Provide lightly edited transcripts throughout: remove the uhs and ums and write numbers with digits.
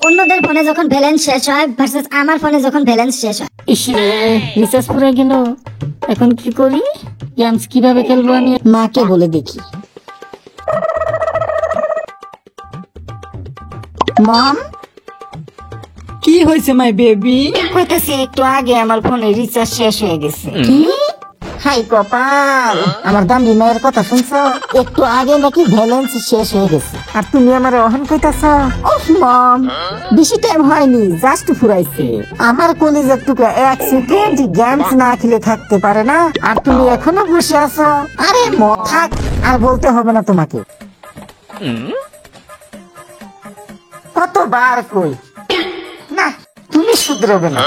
অন্যদের ফোনে যখন ব্যালেন্স শেষ হয় ভার্সেস আমার ফোনে যখন ব্যালেন্স শেষ হয়। ইসরে রিচার্জ পুরো গেল, এখন কি করি? গেমস কিভাবে খেলবো আমি মাকে বলে দেখি। মম, কি হয়েছে মাই বেবি? কইতাছি একটু আগে আমার ফোনে রিচার্জ শেষ হয়ে গেছে। কি? হাই কপাল, আমার দামি মায়ের কথা শুনছো? একটু আগে নাকি ব্যালেন্স শেষ হয়ে গেছে, আর তুমি আমার অহন কইতাছ? ওহ মম, বেশি টাইম হয়নি, জাস্ট ফুরাইছে। আমার কলিজার টুকরা এক সেকেন্ড গেমস না খেলে থাকতে পারে না, আর তুমি এখনো বসে আছো? আরে মম থাক, আর বলতে হবে না তোমাকে। কতবার কই না, তুমি শুধরাবে না।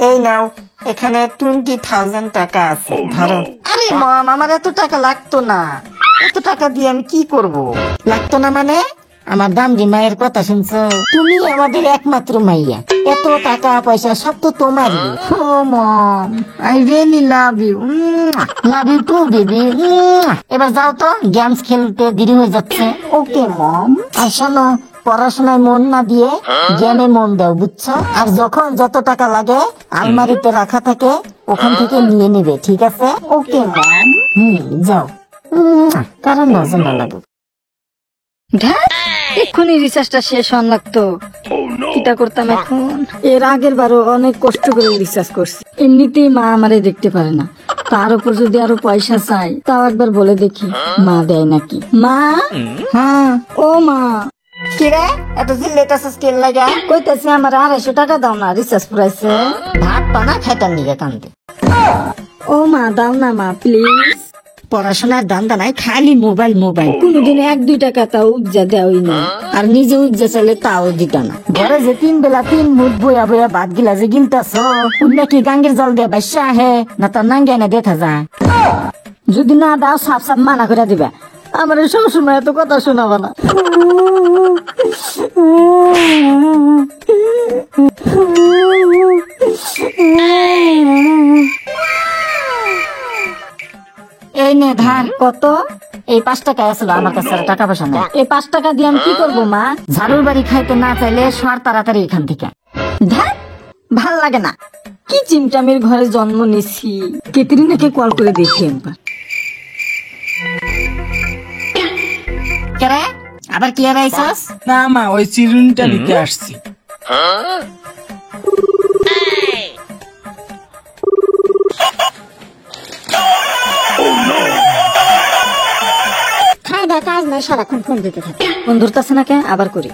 এই নাও, এখানে 20,000 টাকা আছে, ধরো। আরে মম, আমার এত টাকা লাগতো না, এত টাকা দিয়ে আমি কি করব? লাগতো না মানে? আমার দামজি মায়ের কথা শুনছো? তুমি আমাদের একমাত্র মাইয়া, এত টাকা পয়সা সব তো তোমারই। ও mom, I really love you, love you too baby. এবার যাও তো, গেমস খেলতে দেরি হয়ে যাচ্ছে। ওকে মম। আর শোনো, পড়াশোনায় মন না দিয়ে গেমে মন দাও, বুঝছো? আর যখন যত টাকা লাগে আলমারিতে রাখা থাকে, ওখান থেকে নিয়ে নিবে, ঠিক আছে? ওকে মম। যাও, কারণ নজর না লাগবে। এক্ষুনি রিচার্জটা শেষ হওয়ার লাগতো, কিটা করতাম এখন? এর আগের বারও অনেক কষ্ট করে রিচার্জ করছি, এমনিতেই মা আমারে দেখতে পারে না, তার উপর যদি আরো পয়সা চাই, তাও একবার বলে দেখি মা দেয় নাকি। মা, হ্যাঁ, ও মা, কিরে এত চিল্লাইতাছ স্কেল লাগা? কইতাছি আমার 250 টাকা দাও না, রিচার্জ পুরাইছে। ভাত পানা খাইতাম দিকে কান্দে। ও মা দাও না মা প্লিজ। পড়াশোনার দান্দা নাই, খালি মোবাইল মোবাইল। কোনদিন 1-2 টাকা তাও উপজা দেওই না, আর নিজে উজ্জা চাইলে তাও দিত না। ঘরে যে 3 বেলা 3 মুঠ বইয়া বইয়া ভাত গিলা যে গিলতাছ, উন্না কি গাঙ্গের জল দিয়ে বাইসা আহে না তার নাঙ্গে না দেখা যায়? যদি না দাও সাপ সাপ মানা করে দিবা, আমার সবসময় এত কথা শোনাবা না। এই নে ধার। কত? এই 5 টাকা আসলো আমার কাছে, আর টাকা পয়সা নাই। এই 5 টাকা দিয়ে আমি কি করবো মা? ঝাড়ুর বাড়ি খাইতে না চাইলে সর তাড়াতাড়ি এখান থেকে। ধ্যাৎ, ভাল লাগে না। কি চিমটামের ঘরে জন্ম নিছি। কেতরিনাকে কল করে দেখি একবার। কেরে আবার কি আইছস? না মা, ওই চিরুনিটা নিতে আসছি। খাই দা কাজ না, সারাক্ষণ ফোন দিতে থাকে। ফোন ধরতেছে না কে? আবার করি।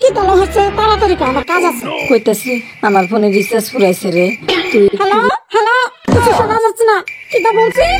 কি বলা হচ্ছে? তাড়াতাড়ি কর, আমার কাজ আছে। কইতাছি আমার ফোনে রিচার্জ ফুরাইছে রে। তুই হ্যালো হ্যালো, কিছু শোনা যাচ্ছে না, কিটা বলছিস?